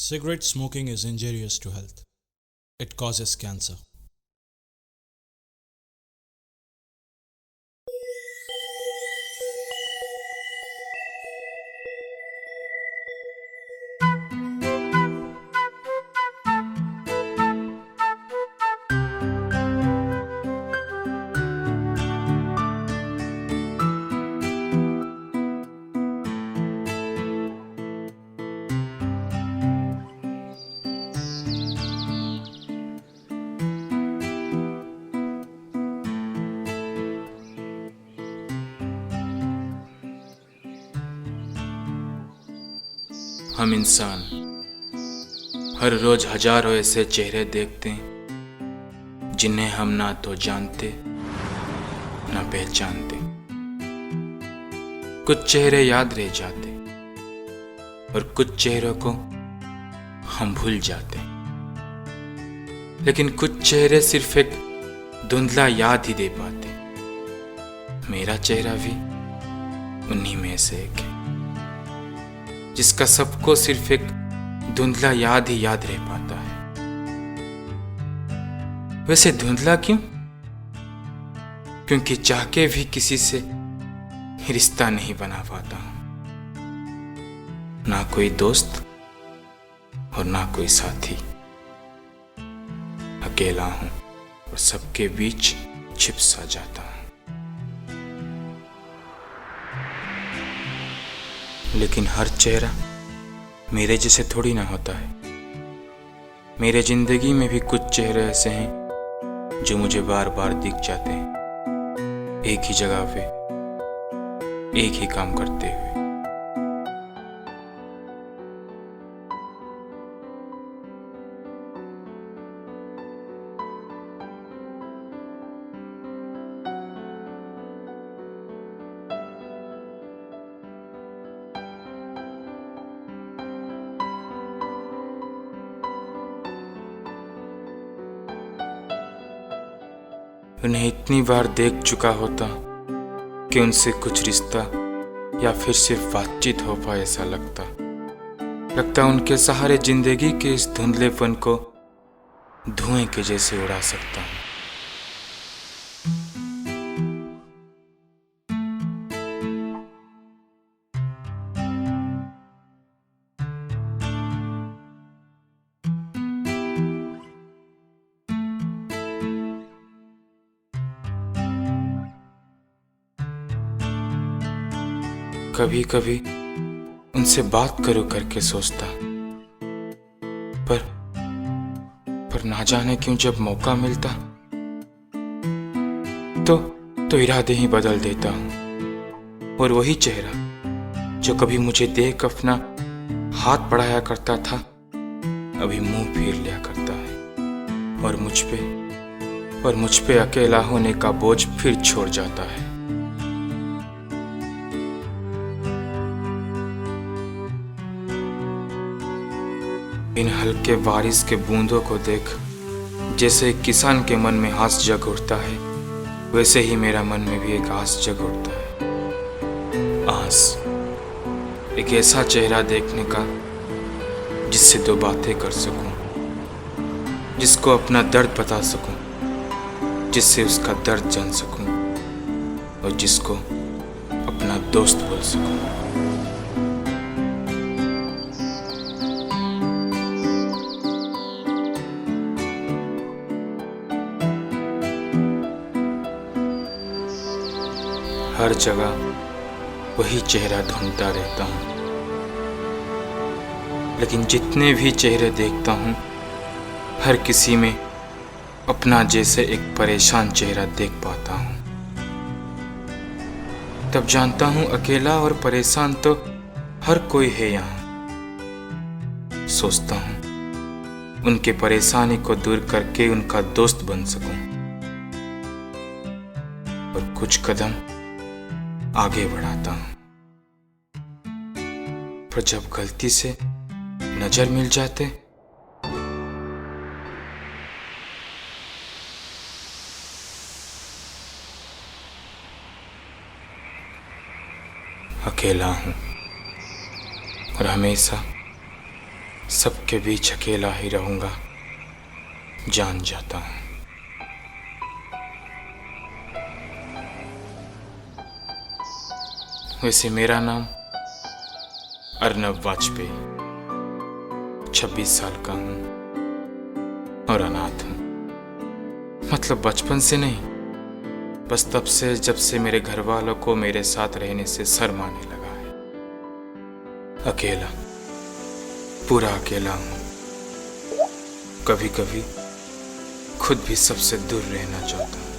Cigarette smoking is injurious to health. It causes cancer. हम इंसान हर रोज हजारों ऐसे चेहरे देखते हैं जिन्हें हम ना तो जानते ना पहचानते। कुछ चेहरे याद रह जाते और कुछ चेहरों को हम भूल जाते, लेकिन कुछ चेहरे सिर्फ एक धुंधला याद ही दे पाते। मेरा चेहरा भी उन्हीं में से एक है, जिसका सबको सिर्फ एक धुंधला याद ही याद रह पाता है। वैसे धुंधला क्यों? क्योंकि चाह के भी किसी से रिश्ता नहीं बना पाता हूं, ना कोई दोस्त और ना कोई साथी। अकेला हूं और सबके बीच छिप सा जाता हूं। लेकिन हर चेहरा मेरे जैसे थोड़ी ना होता है। मेरे जिंदगी में भी कुछ चेहरे ऐसे हैं जो मुझे बार बार दिख जाते हैं, एक ही जगह पे एक ही काम करते हुए। उन्हें इतनी बार देख चुका होता कि उनसे कुछ रिश्ता या फिर सिर्फ बातचीत हो पाए ऐसा लगता उनके सहारे जिंदगी के इस धुंधलेपन को धुएं के जैसे उड़ा सकता हूं। कभी कभी उनसे बात करूं करके सोचता, पर ना जाने क्यों जब मौका मिलता तो इरादे ही बदल देता हूं। और वही चेहरा जो कभी मुझे देख अपना हाथ बढ़ाया करता था, अभी मुंह फेर लिया करता है और मुझ पे अकेला होने का बोझ फिर छोड़ जाता है। इन हल्के बारिश के बूंदों को देख जैसे एक किसान के मन में आस जग उठता है, वैसे ही मेरा मन में भी एक आस जग उठता है। आस, एक ऐसा चेहरा देखने का जिससे दो बातें कर सकूं, जिसको अपना दर्द बता सकूं, जिससे उसका दर्द जान सकूं और जिसको अपना दोस्त बोल सकूं। हर जगह वही चेहरा ढूंढता रहता हूं, लेकिन जितने भी चेहरे देखता हूं, हर किसी में अपना जैसे एक परेशान चेहरा देख पाता हूं। तब जानता हूं अकेला और परेशान तो हर कोई है यहां। सोचता हूं उनके परेशानी को दूर करके उनका दोस्त बन सकूं और कुछ कदम आगे बढ़ाता हूं। पर जब गलती से नजर मिल जाते अकेला हूं और हमेशा सबके बीच अकेला ही रहूंगा, जान जाता हूं। वैसे मेरा नाम अर्नब वाजपेयी, 26 साल का हूं और अनाथ हूं। मतलब बचपन से नहीं, बस तब से जब से मेरे घर वालों को मेरे साथ रहने से शर्म आने लगा है। अकेला, पूरा अकेला हूं। कभी कभी खुद भी सबसे दूर रहना चाहता हूं,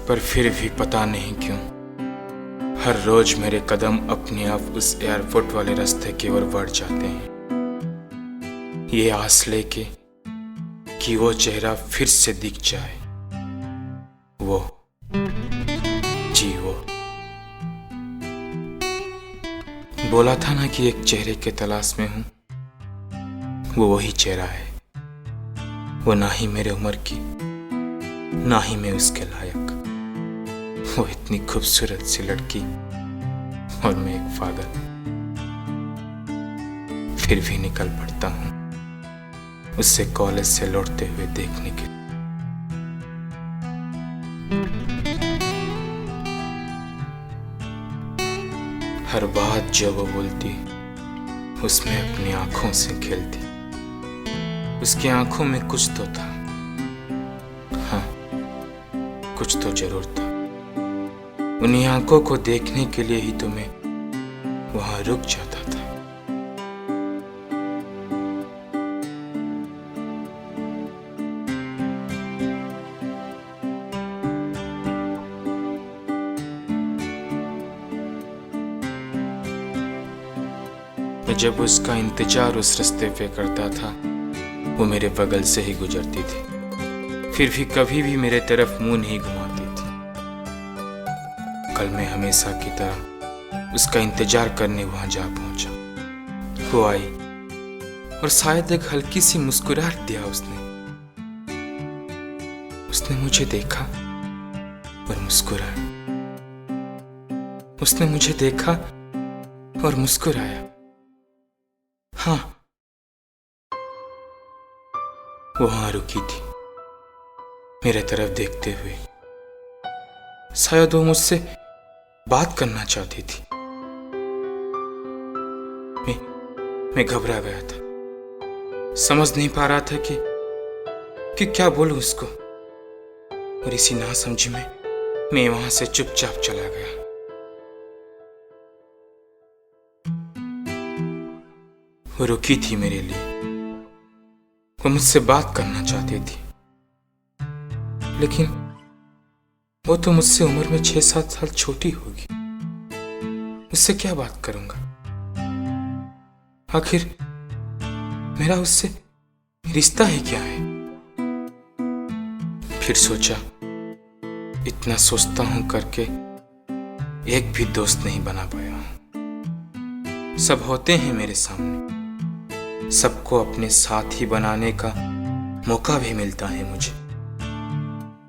पर फिर भी पता नहीं क्यों हर रोज मेरे कदम अपने आप उस एयरपोर्ट वाले रास्ते की ओर बढ़ जाते हैं, ये आस लेके कि वो चेहरा फिर से दिख जाए। वो बोला था ना कि एक चेहरे के तलाश में हूं, वो वही चेहरा है। वो ना ही मेरे उम्र की, ना ही मैं उसके लायक। वो इतनी खूबसूरत सी लड़की और मैं एक पागल। फिर भी निकल पड़ता हूं उससे कॉलेज से लौटते हुए देखने के लिए। हर बात जो वो बोलती उसमें अपनी आंखों से खेलती। उसकी आंखों में कुछ तो था, हाँ कुछ तो जरूर था। उन्हीं आंखों को देखने के लिए ही तो मैं वहां रुक जाता था। मैं जब उसका इंतजार उस रास्ते पे करता था, वो मेरे बगल से ही गुजरती थी, फिर भी कभी भी मेरे तरफ मुंह नहीं घुमाती थी। कल मैं हमेशा की तरह उसका इंतजार करने वहां जा पहुंचा। वो आई और शायद एक हल्की सी मुस्कुराहट दिया उसने। उसने मुझे देखा और मुस्कुराया। उसने मुझे देखा और मुस्कुराया। हाँ, वो वहां रुकी थी मेरे तरफ देखते हुए। शायद वो मुझसे बात करना चाहती थी। मैं घबरा गया था, समझ नहीं पा रहा था कि क्या बोलूं उसको। और इसी नासमझी में मैं वहां से चुपचाप चला गया। वो रुकी थी मेरे लिए, वो मुझसे बात करना चाहती थी, लेकिन वो तो मुझसे उम्र में 6-7 साल छोटी होगी। उससे क्या बात करूंगा? आखिर मेरा उससे रिश्ता ही क्या है? फिर सोचा, इतना सोचता हूं करके एक भी दोस्त नहीं बना पाया हूं। सब होते हैं मेरे सामने, सबको अपने साथ ही बनाने का मौका भी मिलता है मुझे,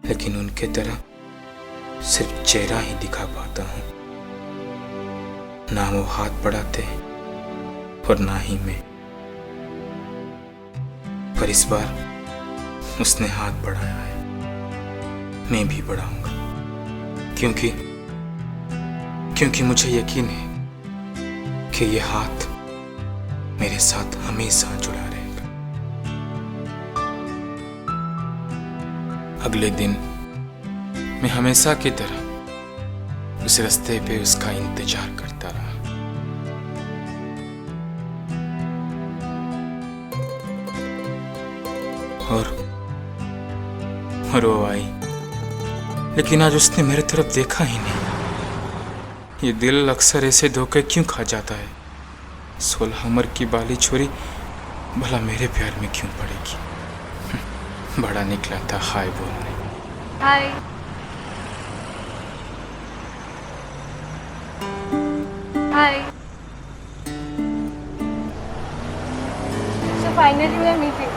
लेकिन उनके तरह सिर्फ चेहरा ही दिखा पाता हूं। ना वो हाथ बढ़ाते हैं और ना ही मैं। पर इस बार उसने हाथ बढ़ाया है, मैं भी बढ़ाऊंगा, क्योंकि मुझे यकीन है कि ये हाथ मेरे साथ हमेशा जुड़ा रहेगा। अगले दिन मैं हमेशा की तरह उस रास्ते पे उसका इंतजार करता रहा। और वो आई, लेकिन आज उसने मेरे तरफ देखा ही नहीं। ये दिल अक्सर ऐसे धोखे क्यों खा जाता है? 16 उम्र की बाली छोरी भला मेरे प्यार में क्यों पड़ेगी? बड़ा निकला था हाय बोलने। हाय। हाय। So finally we are meeting.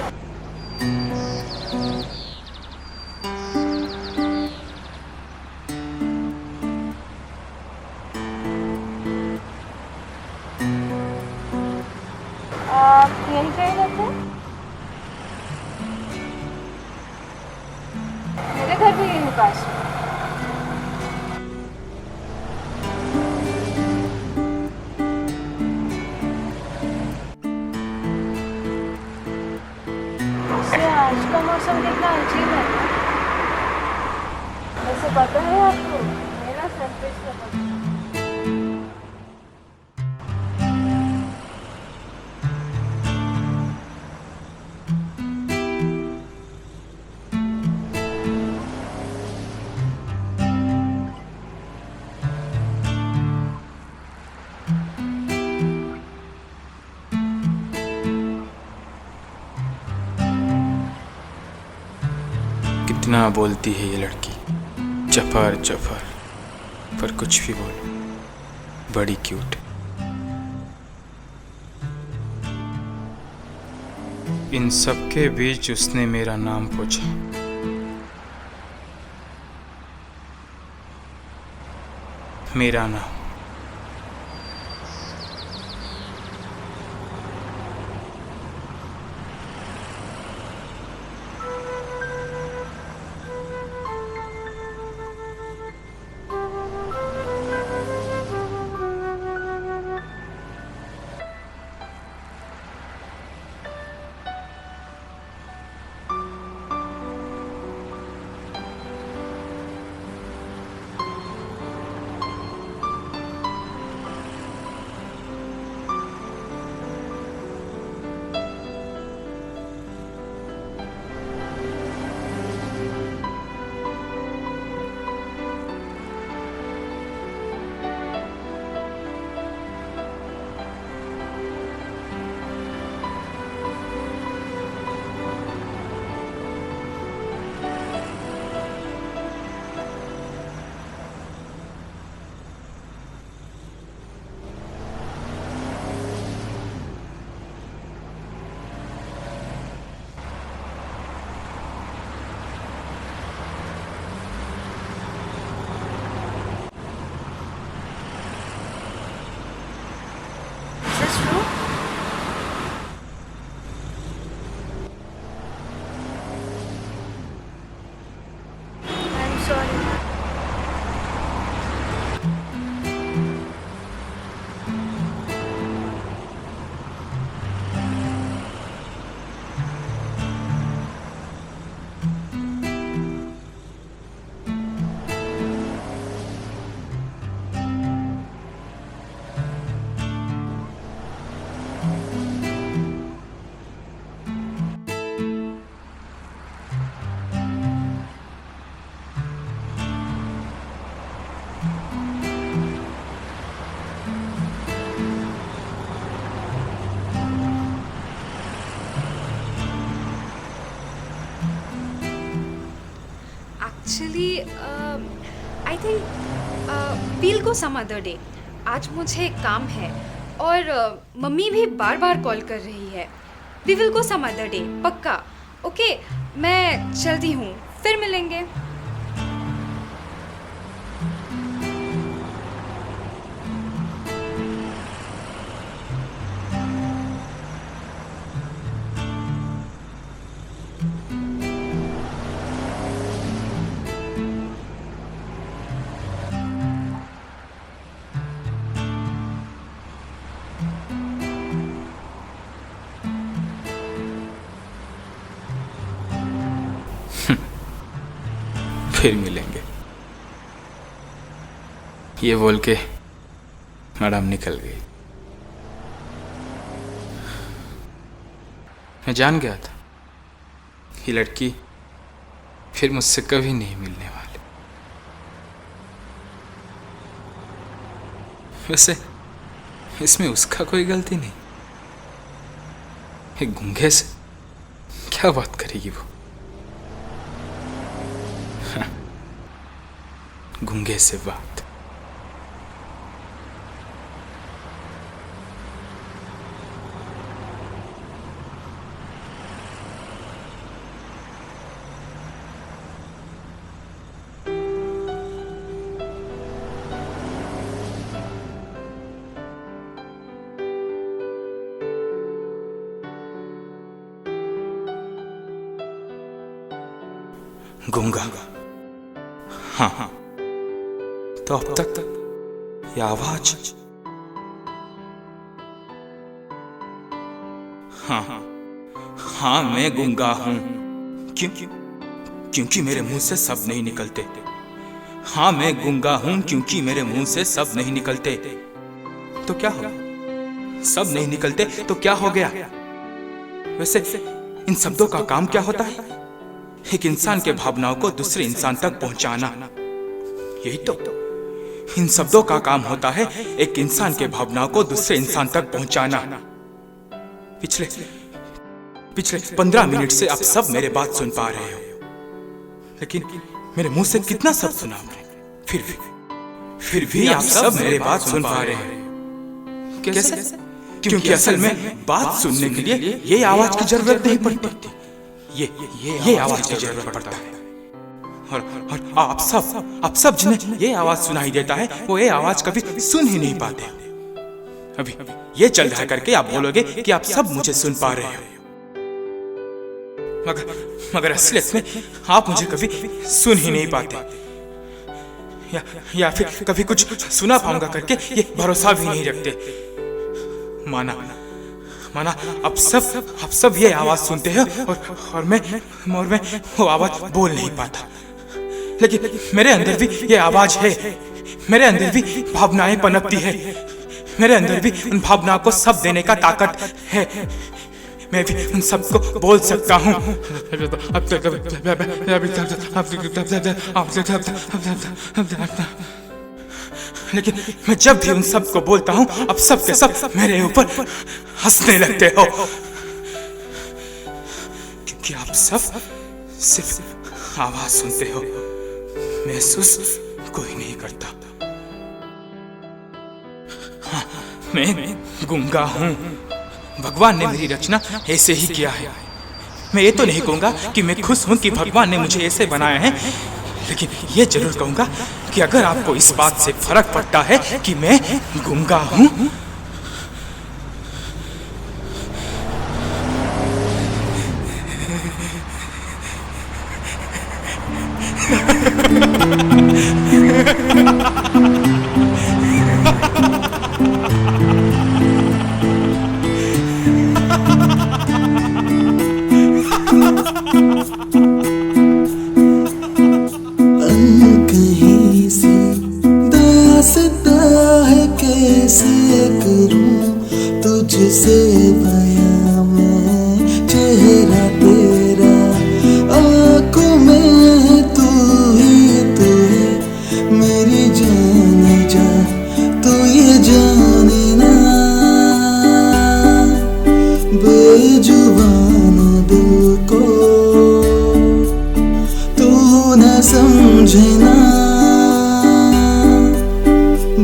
वैसे आज का मौसम कितना अजीब है ना। वैसे पता है आपको, मेरा टेम्परेचर पता है। कितना बोलती है ये लड़की, चफर चफर, पर कुछ भी बोलो, बड़ी क्यूट। इन सबके बीच उसने मेरा नाम पूछा। मेरा नाम। Is this true? I'm sorry. Actually I think we'll go some other day. आज मुझे काम है और मम्मी भी बार बार कॉल कर रही है। We will go some other day, पक्का। ओके, मैं चलती हूँ, फिर मिलेंगे। फिर मिलेंगे, ये बोल के मैडम निकल गई। मैं जान गया था ये लड़की फिर मुझसे कभी नहीं मिलने वाली। वैसे इसमें उसका कोई गलती नहीं। एक गूंगे से क्या बात करेगी वो? गूंगे से बात। गूंगा। हाँ हाँ, तो अब तक ये आवाज। हाँ हाँ हाँ मैं गूंगा हूँ। क्यों? क्योंकि मेरे मुंह से शब्द नहीं निकलते। हाँ मैं गूंगा हूँ क्योंकि मेरे मुंह से शब्द नहीं निकलते। तो क्या हो? शब्द नहीं निकलते तो क्या हो गया? वैसे इन शब्दों का काम क्या होता है? एक इंसान के भावनाओं को दूसरे इंसान तक पहुंचाना। यही तो इन शब्दों का काम होता है, एक इंसान के भावनाओं को दूसरे इंसान तक पहुंचाना। पिछले 15 मिनट से आप सब मेरे बात सुन पा रहे हो, लेकिन मेरे मुंह से कितना शब्द सुना आपने? फिर भी आप सब मेरे बात सुन पा रहे हैं। कैसे? क्योंकि असल में बात सुनने के लिए ये आवाज की जरूरत नहीं पड़ती, ये आवाज की जरूरत पड़ता है। और आप सब जिन्हें ये आवाज सुनाई देता है, वो ये आवाज कभी सुन ही नहीं पाते। अभी ये चल रहा करके आप बोलोगे कि आप सब मुझे सुन पा रहे हो, मगर असलियत में आप मुझे कभी सुन ही नहीं पाते, या फिर कभी कुछ सुना पाऊंगा करके ये भरोसा भी नहीं रखते। माना आप सब ये आवाज सुनते हो और मैं वो आवाज बोल नहीं पाता, लेकिन मेरे अंदर भी ये आवाज है, मेरे अंदर भी भावनाएं पनपती है, मेरे अंदर भी उन भावनाओं को शब्द देने का ताकत है। मैं भी उन सबको बोल सकता हूँ। लेकिन मैं जब भी उन सबको बोलता हूँ, अब सब के सब मेरे ऊपर हंसने लगते हो, क्योंकि आप सब सिर्फ आवाज सुनते हो, महसूस कोई नहीं करता। हाँ, मैं गूंगा हूँ। भगवान ने मेरी रचना ऐसे ही किया है। मैं ये तो नहीं कहूंगा कि मैं खुश हूं कि भगवान ने मुझे ऐसे बनाया है, लेकिन ये जरूर कहूंगा कि अगर आपको इस बात से फर्क पड़ता है कि मैं गूंगा हूं, कहीं से दास्ता है, कैसे करूं तुझसे बयां मैं चेहरा तेरा, आंखों में तू ही तू है, मेरी जान जा तू ये जाने ना, बेजुबान दिल को न समझे ना,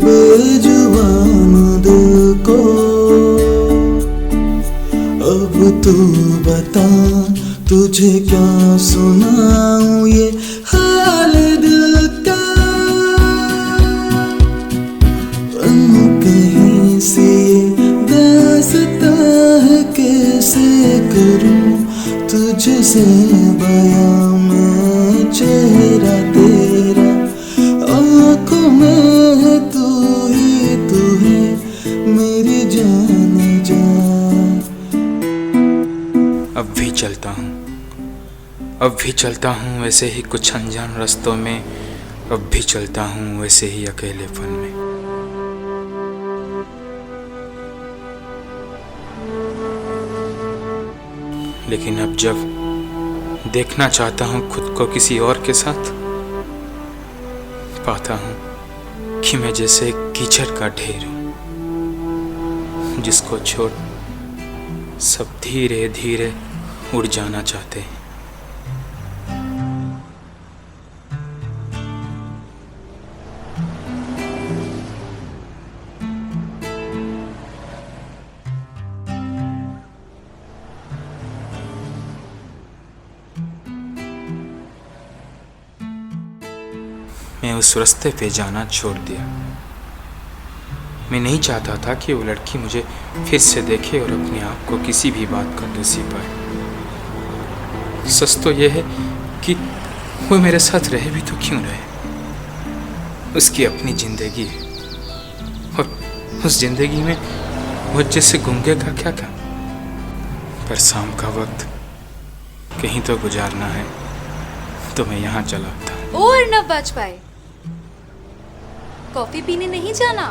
बेजुबान दिल को। अब तू बता तुझे क्या सुनाऊं ये हाल दिल का, कहीं से दास्ता है, कैसे करूं तुझसे बयां मैं चेहरा तेरा, आंखों में तू ही तू है, मेरी जान जा। अब भी चलता हूँ वैसे ही कुछ अनजान रास्तों में, अब भी चलता हूँ वैसे ही अकेलेपन में। लेकिन अब जब देखना चाहता हूँ खुद को किसी और के साथ, पाता हूँ कि मैं जैसे कीचड़ का ढेर हूँ, जिसको छोड़ सब धीरे धीरे उड़ जाना चाहते हैं। मैं उस रास्ते पे जाना छोड़ दिया। मैं नहीं चाहता था कि वो लड़की मुझे फिर से देखे और अपने आप को किसी भी बात का दोषी पाए। सच तो यह है कि वो मेरे साथ रहे भी तो क्यों रहे, उसकी अपनी जिंदगी है और उस जिंदगी में वो जैसे गूंगे का क्या काम। पर शाम का वक्त कहीं तो गुजारना है तो मैं यहाँ चला था। ओ अर्नब वाजपेयी, कॉफी पीने नहीं जाना?